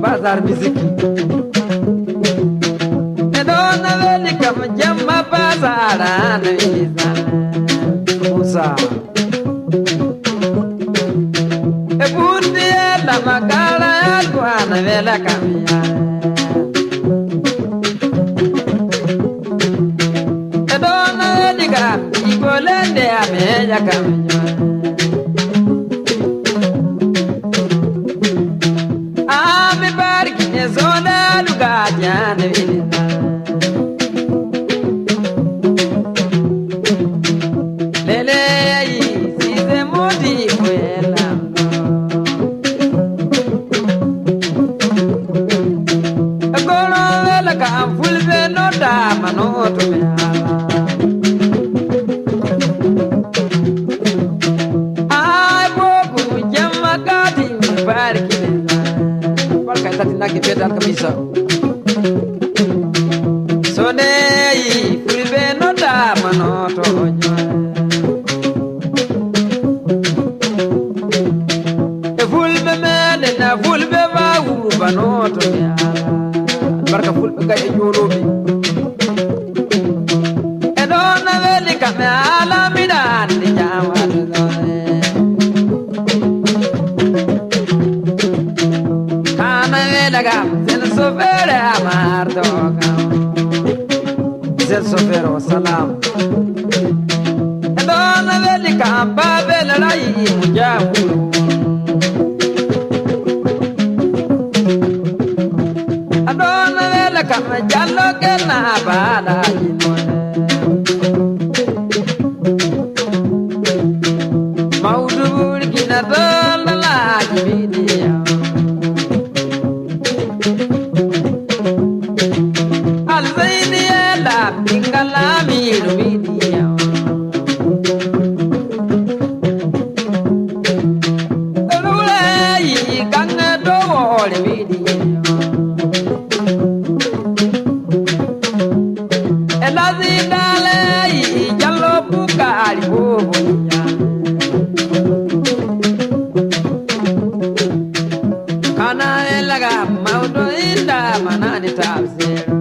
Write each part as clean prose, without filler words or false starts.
Bazar miziki Edona veli kama jamma bazara na izana Musa Ebundi la magala ya dwana vela kamia Edona veli kama igolende ameja kamia Zona luga jana vilina Lele yi size modi kwela Agora vela ka fulve no da manoto me Ai bogu jamma gadi barki Naki pedal camisa Sonei fulbe no da manoto E fulbe mele na fulbe va urba noto Barka fulbe ga e jolobi E donna veli kame ala midan di jama Sofere amar doga Zel sofero salam Dona veli campa vela rai mujamu Dona vela kama jallo ke na bala Maudu gina dona la jibidia Kalami rumidia Lulai kanga do wole midia Elazi dalai jallo bukari bobonya Kana elaga maudo inda manani tabsero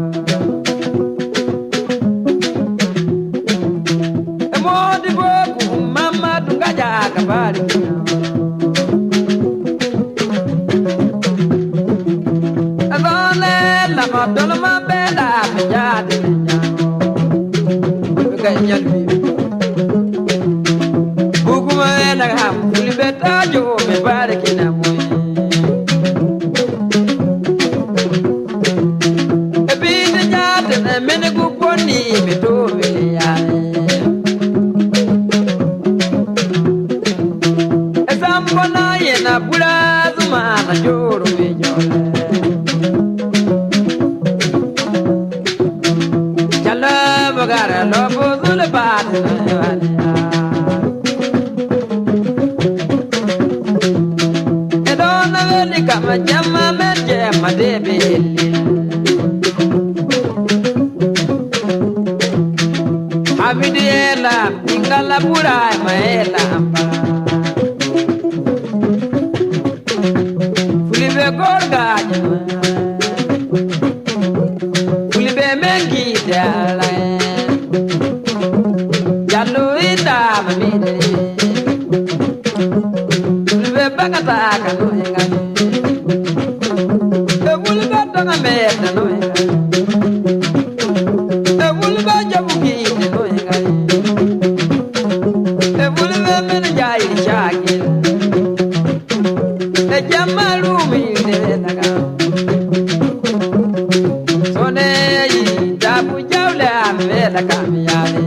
Kabari Adone la madonna ma bella pejade Ganyal bi Buguma la ham libeta jo me pare que na muy E bide jate na mene ku poni me to ya Na pura zumana joro me jole Jala bagara lobo zule baat Edona veli kama jamma merje madebeli Hamidi ela ingala pura maela amba Fulibe gorgaje Fulibe mengi dala Jallo ita mamide Fulibe bagata kanu engani Fulibe tonga meta no engani Fulibe jabuki no engani Fulibe men jai shaki Jamalu mi de naga Sone yi dabu jawle amela kamiyale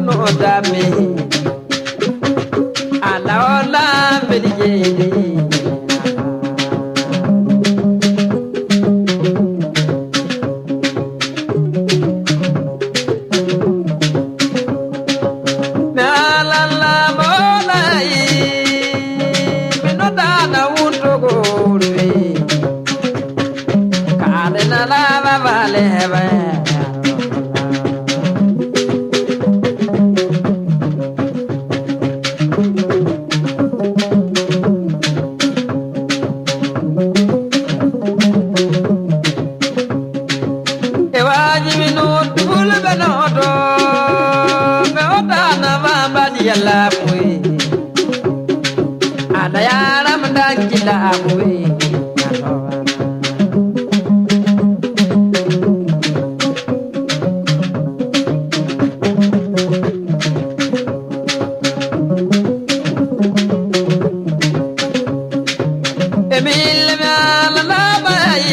no dame ala ola belije na la la mola yi no da na unto gore kale na la vale va yalla mwe ana yara mdangila mwe emile mala la bai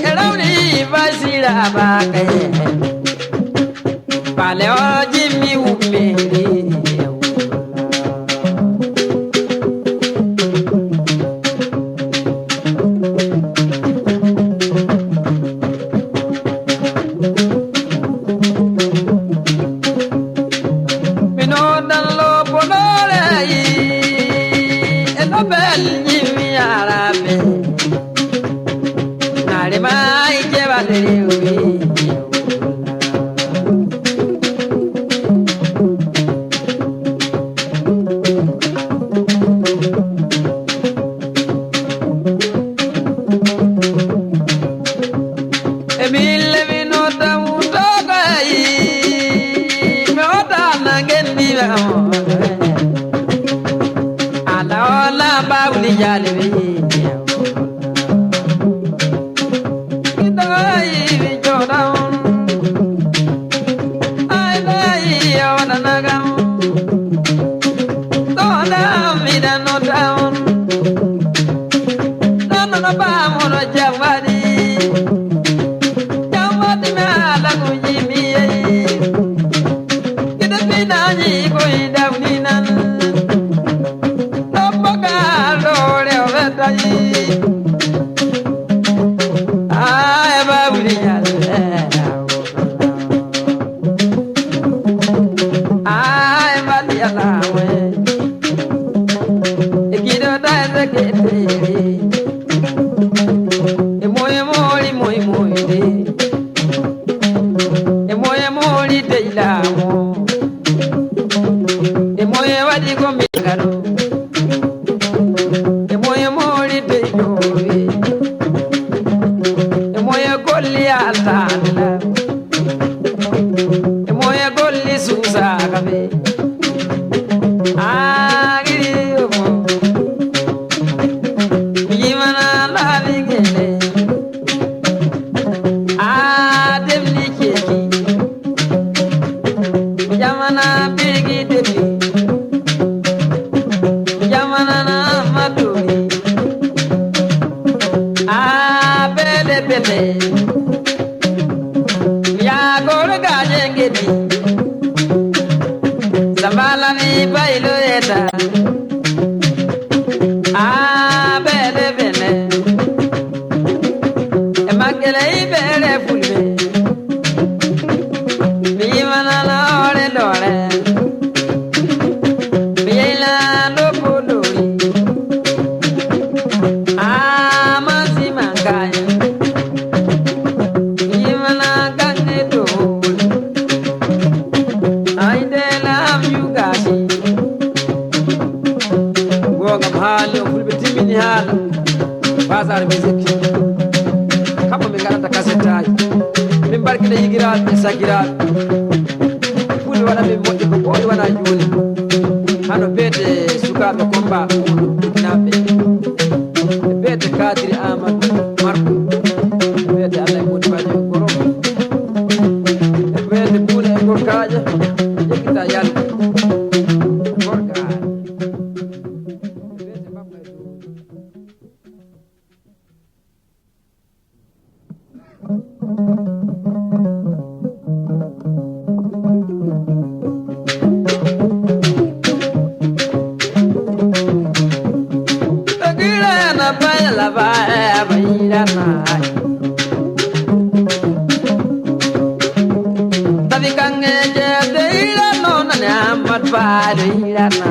erawni vasira bakaye pale oji mi umeri balu irana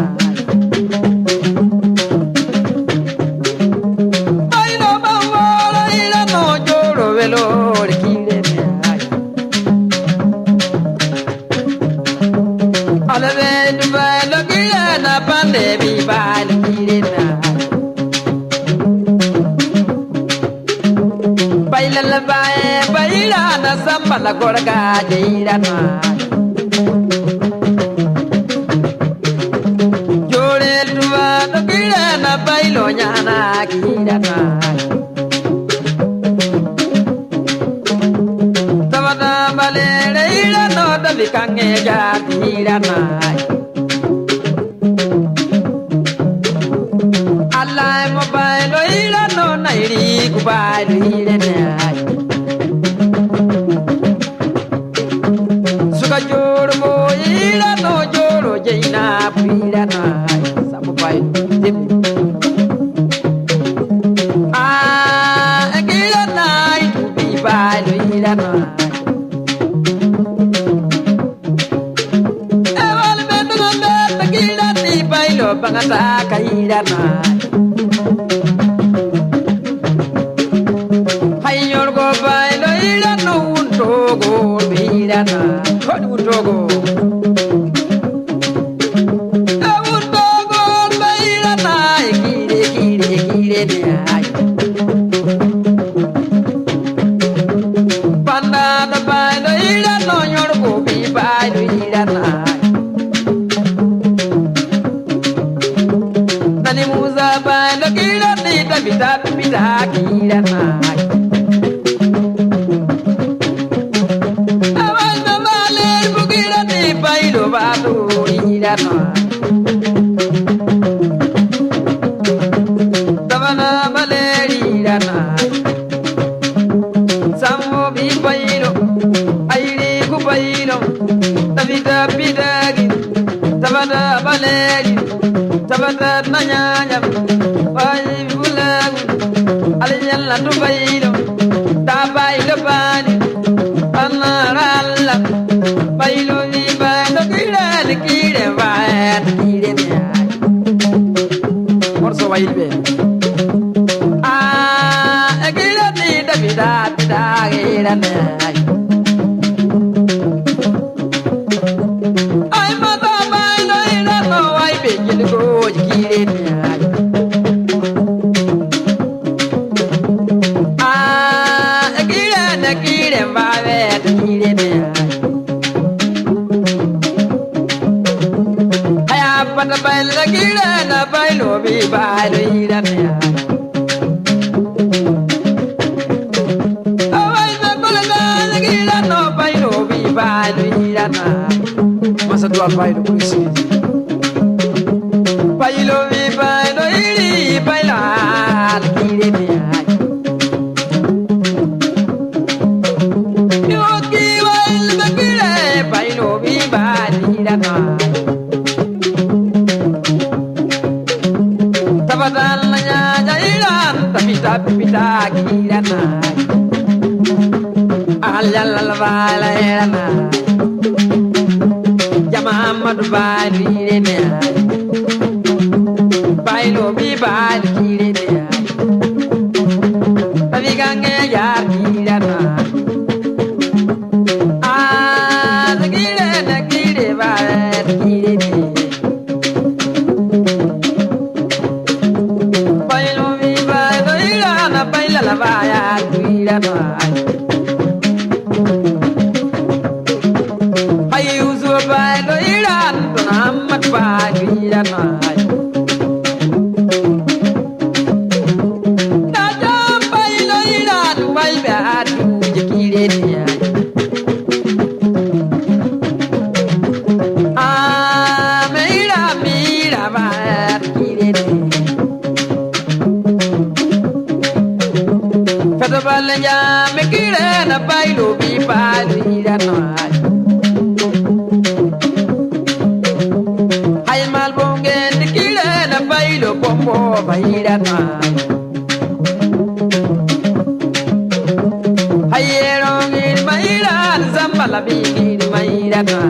bailo bawala irano joro velo kire me alave balu irana pande bi balu irana bailala bae bailana sambala gorga irana bailo nyana kirana tabada balere irano dabikange jatirana alai mo bailo irano nairi kubailo irene suka joro mo irano joro jaina pirana samu bailo bangata kairana hayor go bailo irano untogo birana hodi untogo untogo bairana kire ne ay panda da bailo irano yorgo bi bailo irana muza bailo kira tita bita kira mai awal male bukira ti bailo bato kira mai tabana male kira mai sammo bi bailo airi ku bailo tabita bidagi tabana male tabata nanyanya bai bulang alinyalla tu bailo ta bailo bani anaralla bailo ni bailo kire vai kire me morso bailbe kire ni davida kire me ay mata bailo ira no ay be go kire me kire mbawe kire me aya pata baila kire na bailo bi bailo ira me awai na kolga kire no bailo bi bailo ira na masa dua bailo polisi bailo bi bailo iri baila kire me tabadalnya jairan tapi kirana alal balayana jamamad bali rene bailo bi bali kirene tapi gange ya kirana kire bali kirene la vaya tuira mai ai uzu bai do iran to namat ba tuira mai na jam bai do iran bai ba tu jikire dia mira ba kire dia balanya me kire na bailo bi bailo irana ay mal bonge kire na bailo pompo bairana ay erong il mairan zambala bi mairana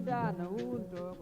Dana unto